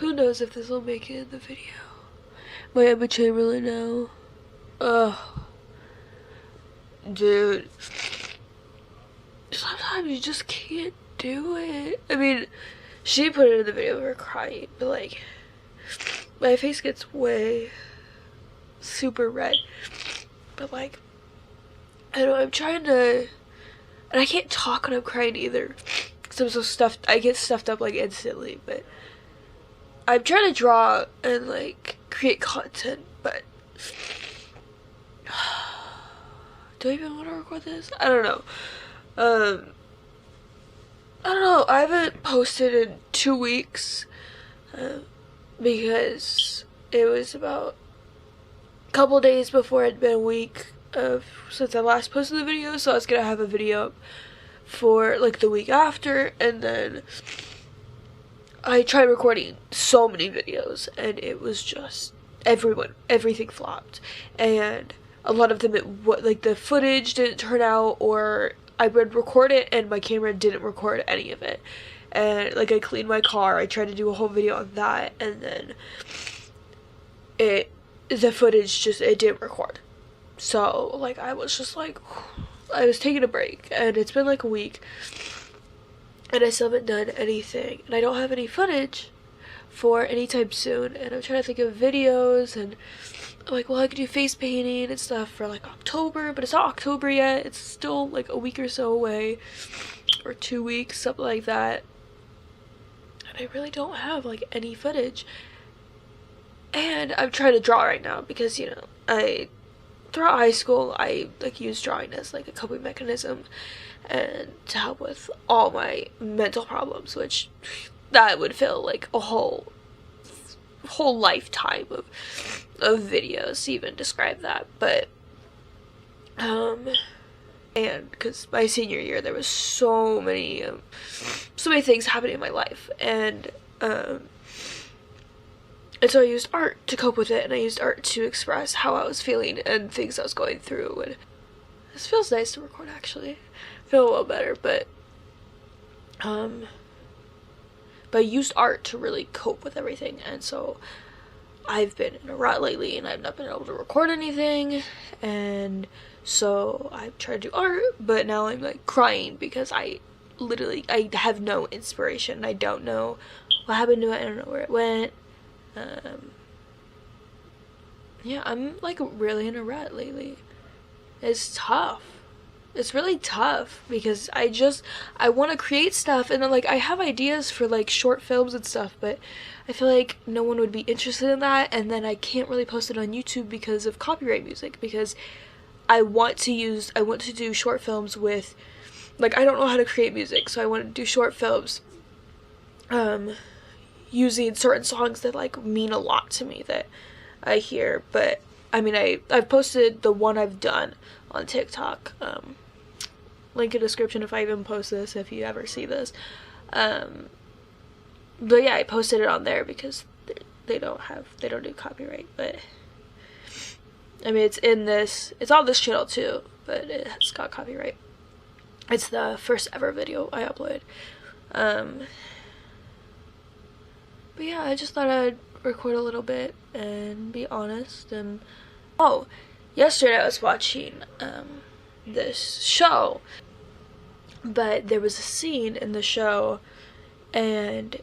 Who knows if this will make it in the video. My Emma Chamberlain now. Ugh. Dude. Sometimes you just can't do it. I mean, she put it in the video of her crying, but like, my face gets way super red. But like, I don't know, I'm trying to, and I can't talk when I'm crying either. Because I'm so stuffed, I get stuffed up like instantly, but I'm trying to draw and like create content, but do I even want to record this? I don't know. I don't know. I haven't posted in 2 weeks because it was about a couple days before it'd been a week of since I last posted the video, so I was gonna have a video up for like the week after, and then I tried recording so many videos and it was just everything flopped, and a lot of them like the footage didn't turn out, or I would record it and my camera didn't record any of it. And like I cleaned my car, I tried to do a whole video on that, and then the footage just, it didn't record. So like I was just like, I was taking a break, and it's been like a week and I still haven't done anything, and I don't have any footage for anytime soon, and I'm trying to think of videos, and I'm like, well, I could do face painting and stuff for like October, but it's not October yet. It's still like a week or so away, or 2 weeks, something like that. And I really don't have like any footage. And I'm trying to draw right now because, you know, throughout high school, I like used drawing as like a coping mechanism and to help with all my mental problems, which that would fill like a whole lifetime of videos to even describe that. But and because my senior year there was so many things happening in my life, and so I used art to cope with it, and I used art to express how I was feeling and things I was going through. And this feels nice to record, actually. I feel a little better, but I used art to really cope with everything, and so I've been in a rut lately, and I've not been able to record anything, and so I've tried to do art, but now I'm like crying because I have no inspiration. I don't know what happened to it. I don't know where it went. Yeah, I'm like really in a rut lately. It's tough. It's really tough because I want to create stuff, and then like I have ideas for like short films and stuff, but I feel like no one would be interested in that, and then I can't really post it on YouTube because of copyright music, because I want to do short films with, like, I don't know how to create music, so I want to do short films using certain songs that like mean a lot to me that I hear. But I mean, I've posted the one I've done on TikTok, link in description if I even post this, if you ever see this, but yeah, I posted it on there because they don't do copyright. But I mean, it's on this channel too, but it's got copyright. It's the first ever video I uploaded. But yeah, I just thought I'd record a little bit and be honest. And oh, yesterday I was watching this show, but there was a scene in the show, and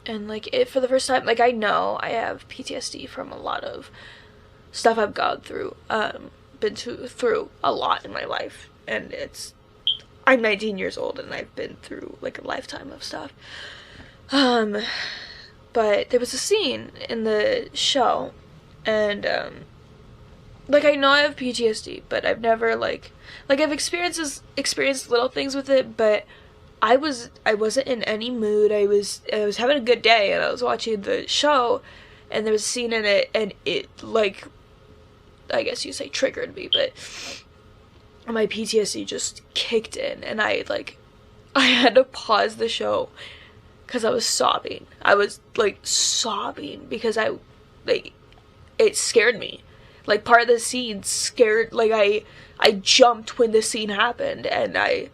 like it, for the first time, like I know I have PTSD from a lot of stuff I've gone through, through a lot in my life, and I'm 19 years old and I've been through like a lifetime of stuff. But there was a scene in the show, and like I know I have PTSD, but I've never like I've experienced little things with it, but I wasn't in any mood. I was having a good day, and I was watching the show, and there was a scene in it, and it, like, I guess you say triggered me, but my PTSD just kicked in, and I had to pause the show because I was sobbing. I was like sobbing because it scared me. Like, part of the scene scared, like I jumped when the scene happened, and I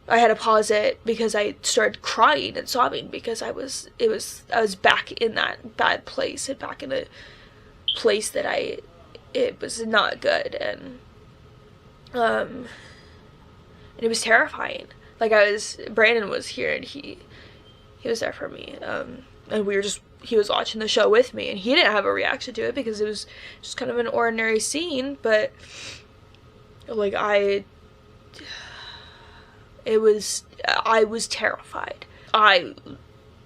I had to pause it because I started crying and sobbing because I was back in that bad place and back in a place that it was not good, and it was terrifying. Like, Brandon was here, and he was there for me, and he was watching the show with me, and he didn't have a reaction to it because it was just kind of an ordinary scene, but like I was terrified. I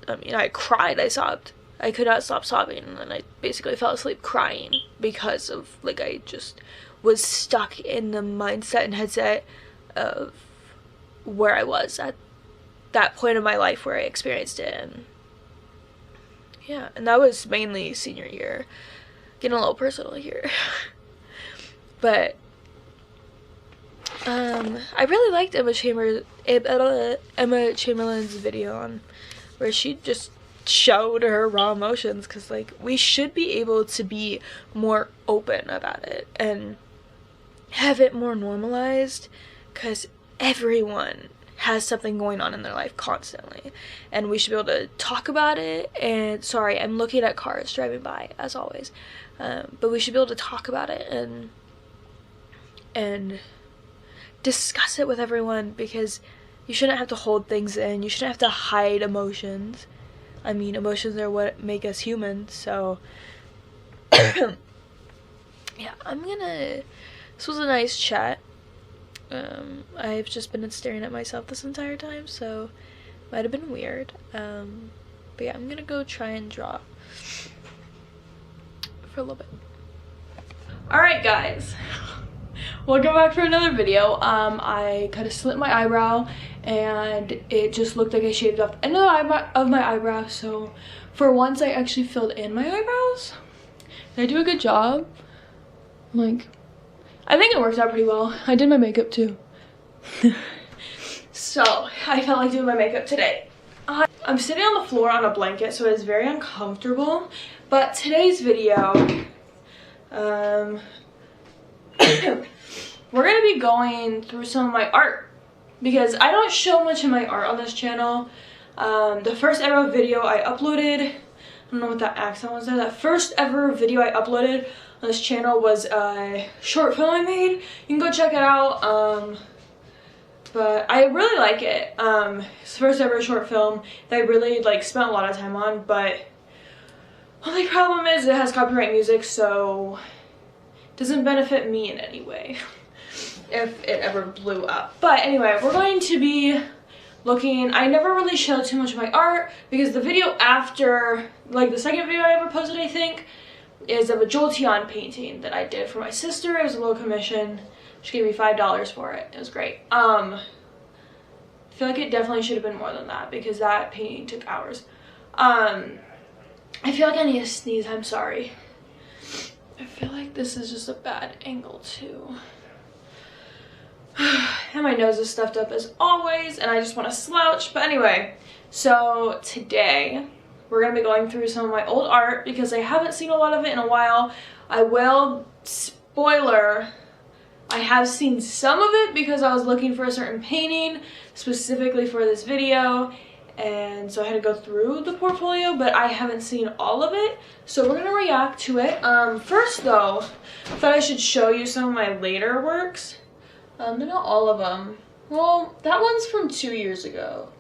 mean, I cried, I sobbed. I could not stop sobbing, and then I basically fell asleep crying because of, like, I just was stuck in the mindset and headset of where I was at that point in my life where I experienced it. And yeah, and that was mainly senior year. Getting a little personal here. But I really liked Emma Chamberlain's video on where she just showed her raw emotions, because like we should be able to be more open about it and have it more normalized, because everyone has something going on in their life constantly, and we should be able to talk about it. And sorry, I'm looking at cars driving by as always, but we should be able to talk about it and discuss it with everyone, because you shouldn't have to hold things in. You shouldn't have to hide emotions. I mean, emotions are what make us human, so yeah, this was a nice chat. I've just been staring at myself this entire time, so might have been weird. But yeah, I'm gonna go try and draw for a little bit. Alright guys, welcome back for another video. I kind of slit my eyebrow, and it just looked like I shaved off the end of my eyebrow, so for once I actually filled in my eyebrows. Did I do a good job? Like, I think it worked out pretty well. I did my makeup too. So, I felt like doing my makeup today. I'm sitting on the floor on a blanket, so it's very uncomfortable, but today's video, we're gonna be going through some of my art, because I don't show much of my art on this channel. The first ever video I uploaded, I don't know what that accent was there, that first ever video I uploaded on this channel was a short film I made. You can go check it out, but I really like it. It's the first ever short film that I really like spent a lot of time on, but only problem is it has copyright music, so it doesn't benefit me in any way if it ever blew up. But anyway, we're going to be looking, I never really showed too much of my art, because the video after, like the second video I ever posted, I think, is of a Jolteon painting that I did for my sister. It was a low commission. She gave me $5 for it. It was great. I feel like it definitely should have been more than that, because that painting took hours. I feel like I need to sneeze. I'm sorry. I feel like this is just a bad angle too. And my nose is stuffed up as always, and I just want to slouch. But anyway, so today we're going to be going through some of my old art, because I haven't seen a lot of it in a while. I will, spoiler, I have seen some of it because I was looking for a certain painting specifically for this video, and so I had to go through the portfolio, but I haven't seen all of it, so we're going to react to it. First though, I thought I should show you some of my later works. They're not all of them. Well, that one's from 2 years ago.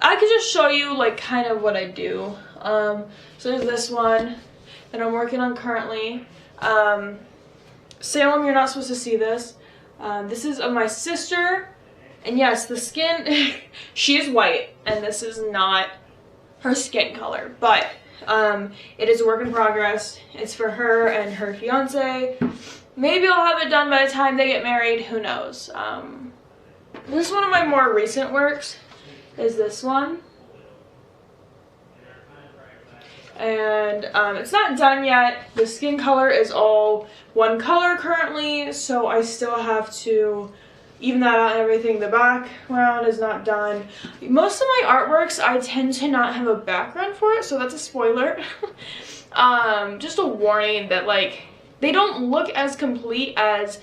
I could just show you like kind of what I do. So there's this one that I'm working on currently. Salem, you're not supposed to see this. This is of my sister, and yes, the skin, she is white, and this is not her skin color, but it is a work in progress. It's for her and her fiance. Maybe I'll have it done by the time they get married, who knows. This is one of my more recent works, is this one. And it's not done yet. The skin color is all one color currently, so I still have to even that out and everything. The background is not done. Most of my artworks, I tend to not have a background for it, so that's a spoiler. Just a warning that like they don't look as complete as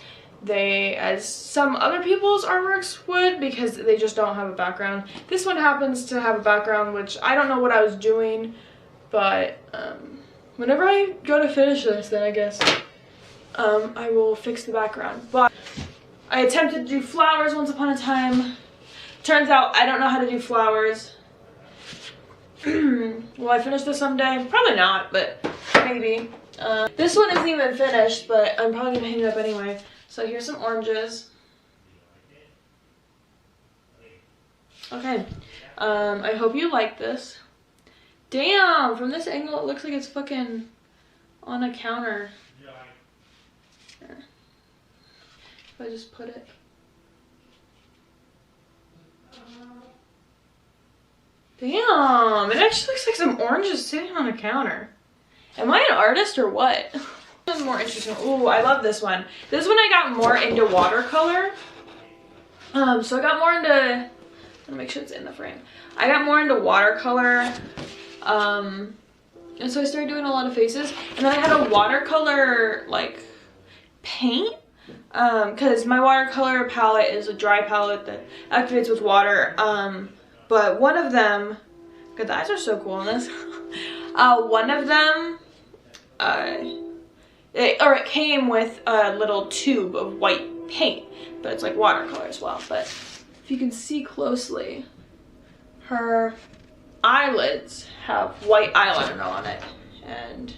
as some other people's artworks would, because they just don't have a background. This one happens to have a background, which I don't know what I was doing, but whenever I go to finish this, then I guess I will fix the background. But I attempted to do flowers once upon a time. Turns out I don't know how to do flowers. Will I finish this someday? Probably not, but maybe. This one isn't even finished, but I'm probably gonna hang it up anyway. So here's some oranges. Okay, I hope you like this. Damn, from this angle it looks like it's fucking on a counter. Here. If I just put it. Damn, it actually looks like some oranges sitting on a counter. Am I an artist or what? This is more interesting. Ooh, I love this one. This one I got more into watercolor. So I got more into, I'm gonna make sure it's in the frame. I got more into watercolor. And so I started doing a lot of faces. And then I had a watercolor like paint. Cause my watercolor palette is a dry palette that activates with water. But one of them, God, the eyes are so cool in this. One of them, it came with a little tube of white paint, but it's like watercolor as well. But if you can see closely, her eyelids have white eyeliner on it, and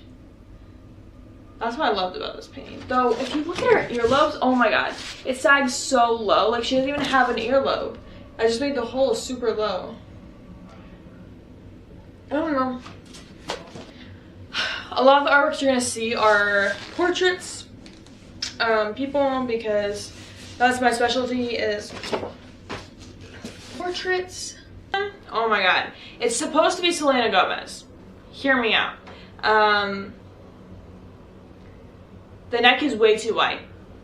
that's what I loved about this painting. Though, if you look at her earlobes, oh my god, it sags so low. Like, she doesn't even have an earlobe. I just made the hole super low. I don't know. A lot of the artworks you're gonna see are portraits, people, because that's my specialty, is portraits. Oh my god, it's supposed to be Selena Gomez. Hear me out. The neck is way too wide.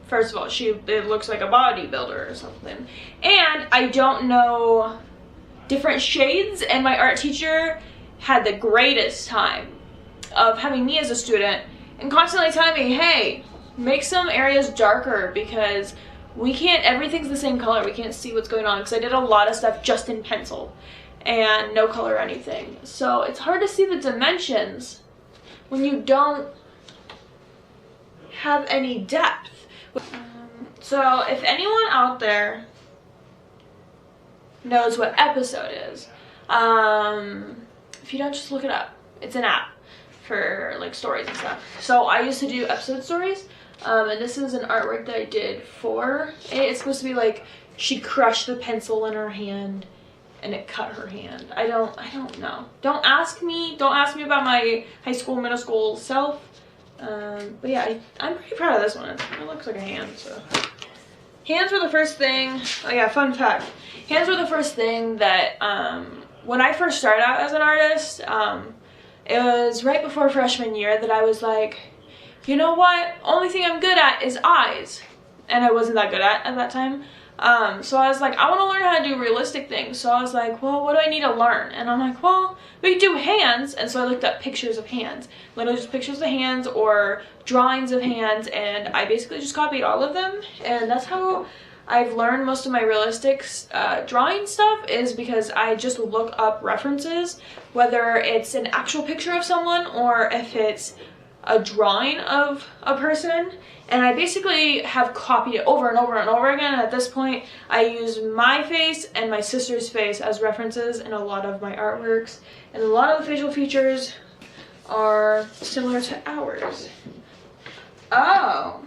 First of all, it looks like a bodybuilder or something. And I don't know different shades, and my art teacher had the greatest time of having me as a student and constantly telling me, hey, make some areas darker because we can't, everything's the same color. We can't see what's going on, because I did a lot of stuff just in pencil and no color or anything. So it's hard to see the dimensions when you don't have any depth. So if anyone out there knows what episode is, if you don't, just look it up. It's an app for like stories and stuff. So I used to do episode stories, and this is an artwork that I did for it. It's supposed to be like she crushed the pencil in her hand and it cut her hand. I don't know. Don't ask me about my high school, middle school self. But yeah, I'm pretty proud of this one. It looks like a hand, so. Hands were the first thing, oh yeah, fun fact. Hands were the first thing that, when I first started out as an artist, it was right before freshman year that I was like, you know what, only thing I'm good at is eyes. And I wasn't that good at that time. So I was like, I want to learn how to do realistic things. So I was like, well, what do I need to learn? And I'm like, well, we could do hands. And so I looked up pictures of hands, literally just pictures of hands or drawings of hands, and I basically just copied all of them. And that's how I've learned most of my realistic drawing stuff, is because I just look up references, whether it's an actual picture of someone or if it's a drawing of a person, and I basically have copied it over and over and over again. And at this point, I use my face and my sister's face as references in a lot of my artworks, and a lot of the facial features are similar to ours. Oh,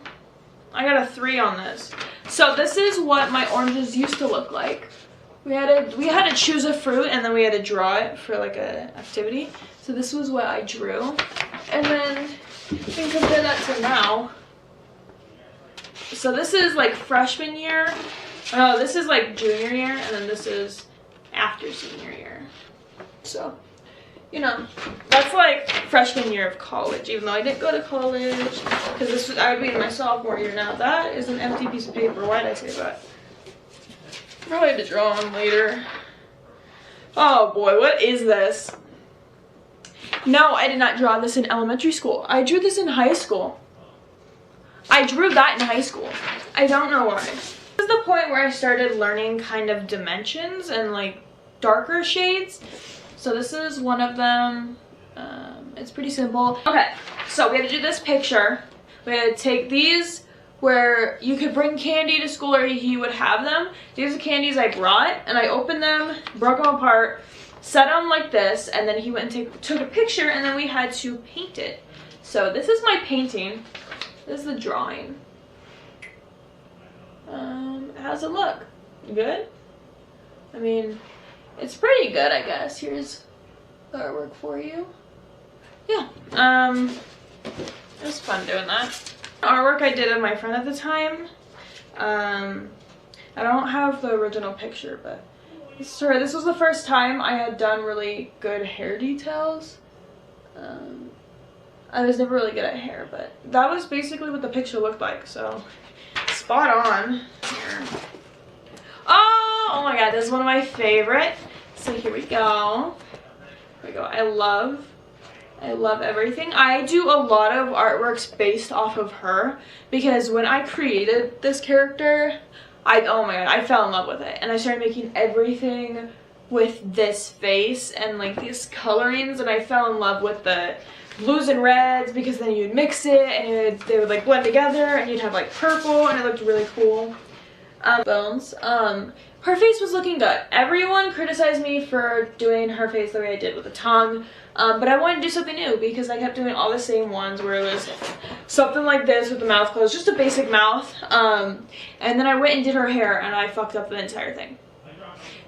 I got a 3 on this. So this is what my oranges used to look like. We had to choose a fruit, and then we had to draw it for like a activity. So this was what I drew, and then you can compare that to now. So this is like freshman year. Oh, this is like junior year, and then this is after senior year. So, you know, that's like freshman year of college, even though I didn't go to college, because I would be in my sophomore year now. That is an empty piece of paper. Why did I say that? Probably had to draw on later. Oh boy, what is this? No, I did not draw this in elementary school. I drew this in high school. I drew that in high school. I don't know why. This is the point where I started learning kind of dimensions and like darker shades. So this is one of them. It's pretty simple. Okay, so we had to do this picture. We had to take these where you could bring candy to school or he would have them. These are the candies I brought, and I opened them, broke them apart, set them like this, and then he went and took a picture, and then we had to paint it. So this is my painting. This is the drawing. How's it look? Good? I mean, it's pretty good, I guess. Here's the artwork for you. Yeah. It was fun doing that. Artwork I did of my friend at the time. I don't have the original picture, but sorry, this was the first time I had done really good hair details. I was never really good at hair, but that was basically what the picture looked like, so spot on. Here. Oh my god, this is one of my favorite. So here we go. Here we go. I love everything. I do a lot of artworks based off of her because when I created this character, oh my god, I fell in love with it, and I started making everything with this face and like these colorings, and I fell in love with the blues and reds because then you'd mix it and they would like blend together, and you'd have like purple, and it looked really cool. Bones. Her face was looking good. Everyone criticized me for doing her face the way I did with the tongue, but I wanted to do something new because I kept doing all the same ones where it was something like this with the mouth closed, just a basic mouth, and then I went and did her hair and I fucked up the entire thing.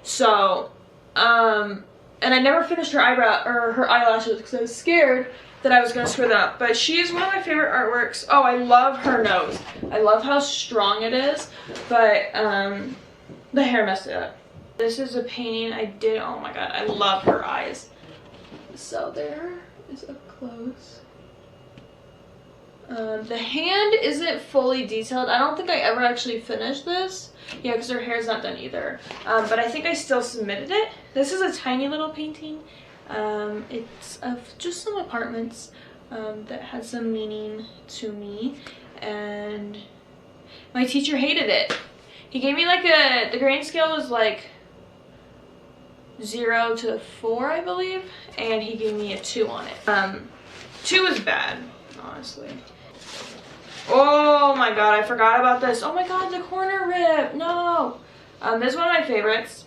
So, and I never finished her eyebrow or her eyelashes because I was scared that I was going to screw them up. But she's one of my favorite artworks. Oh, I love her nose. I love how strong it is, but the hair messed it up. This is a painting I did. Oh my god, I love her eyes. So there is up close. The hand isn't fully detailed. I don't think I ever actually finished this. Yeah, because her hair's not done either. But I think I still submitted it. This is a tiny little painting. It's of just some apartments that had some meaning to me. And my teacher hated it. He gave me like the grading scale was like 0 to 4, I believe. And he gave me a 2 on it. 2 is bad, honestly. Oh my god, I forgot about this. Oh my god, the corner rip. No. This is one of my favorites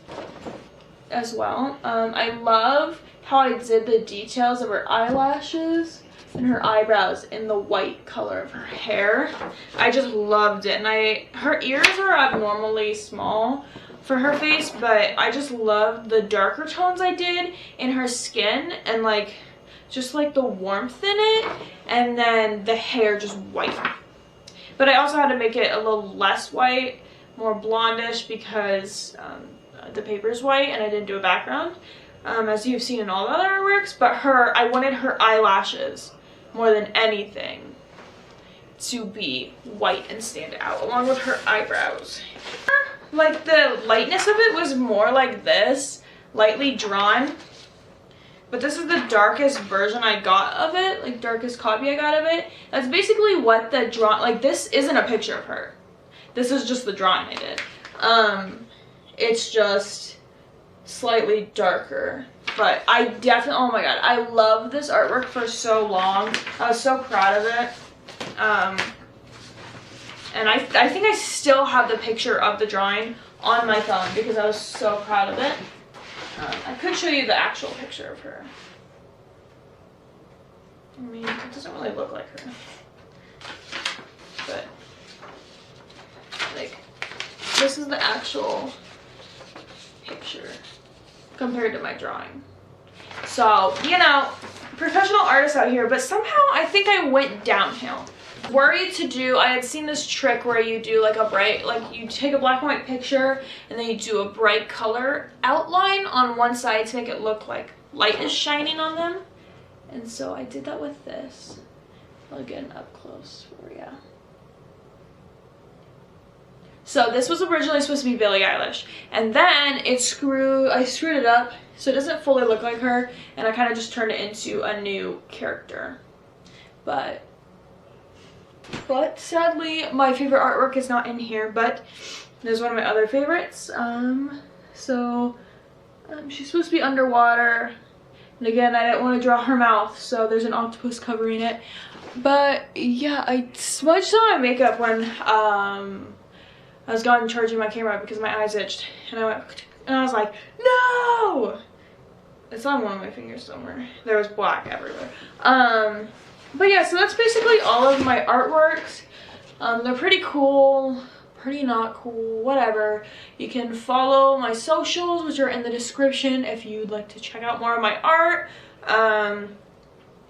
as well. I love how I did the details of her eyelashes and her eyebrows in the white color of her hair. I just loved it. And her ears are abnormally small for her face, but I just loved the darker tones I did in her skin and like just like the warmth in it, and then the hair just white. But I also had to make it a little less white, more blondish, because the paper's white and I didn't do a background, as you've seen in all the other artworks. But I wanted her eyelashes more than anything to be white and stand out, along with her eyebrows. Like the lightness of it was more like this, lightly drawn. But this is the darkest version I got of it, like darkest copy I got of it. That's basically what the like this isn't a picture of her. This is just the drawing I did. It's just slightly darker. But I definitely, oh my god, I loved this artwork for so long. I was so proud of it. And I think I still have the picture of the drawing on my phone because I was so proud of it. I could show you the actual picture of her. I mean, it doesn't really look like her. But, like, this is the actual picture compared to my drawing. So, you know, professional artists out here, but somehow I think I went downhill. Worried to do, I had seen this trick where you do like a bright, like you take a black and white picture and then you do a bright color outline on one side to make it look like light is shining on them. And so I did that with this. I'll get an up close for you. So this was originally supposed to be Billie Eilish, and then I screwed it up so it doesn't fully look like her, and I kind of just turned it into a new character. But But sadly, my favorite artwork is not in here, but there's one of my other favorites. She's supposed to be underwater. And again, I didn't want to draw her mouth, so there's an octopus covering it. But yeah, I smudged some of my makeup when I was gone charging my camera because my eyes itched. And I was like, no! It's on one of my fingers somewhere. There was black everywhere. But yeah, so that's basically all of my artworks. They're pretty cool, pretty not cool, whatever. You can follow my socials, which are in the description if you'd like to check out more of my art.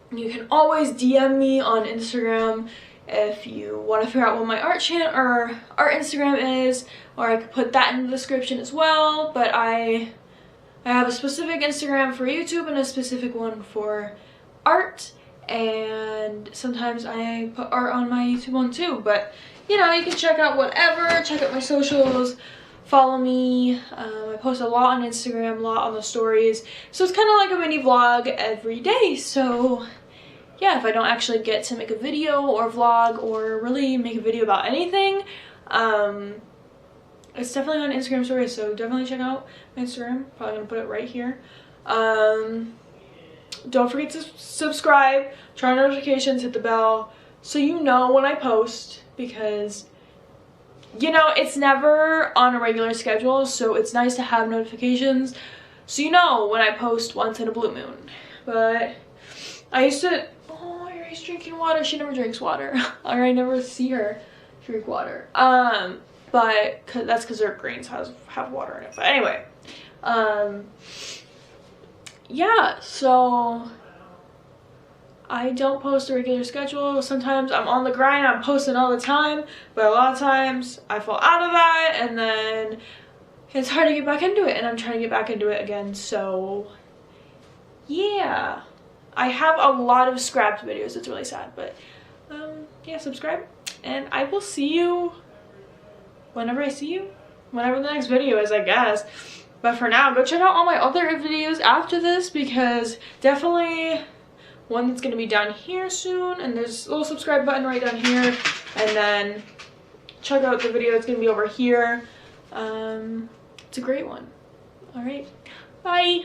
You can always DM me on Instagram if you want to figure out what my art channel or art Instagram is, or I could put that in the description as well. But I have a specific Instagram for YouTube and a specific one for art, and sometimes I put art on my YouTube one too. But you know, you can check out whatever, check out my socials, follow me. I post a lot on Instagram, a lot on the stories, so it's kind of like a mini vlog every day. So yeah, if I don't actually get to make a video or vlog or really make a video about anything, it's definitely on Instagram stories, so definitely check out my Instagram. Probably gonna put it right here. Don't forget to subscribe, turn on notifications, hit the bell, so you know when I post, because you know it's never on a regular schedule, so it's nice to have notifications so you know when I post once in a blue moon. But I used to, oh, Ari's drinking water. She never drinks water. Or I never see her drink water. But that's because her greens have water in it. But anyway, yeah, so I don't post a regular schedule. Sometimes I'm on the grind, I'm posting all the time, but a lot of times I fall out of that, and then it's hard to get back into it, and I'm trying to get back into it again. So yeah, I have a lot of scrapped videos. It's really sad, but yeah, subscribe, and I will see you whenever I see you, whenever the next video is, I guess. But for now, go check out all my other videos after this, because definitely one that's going to be down here soon, and there's a little subscribe button right down here, and then check out the video that's going to be over here. It's a great one. All right, bye.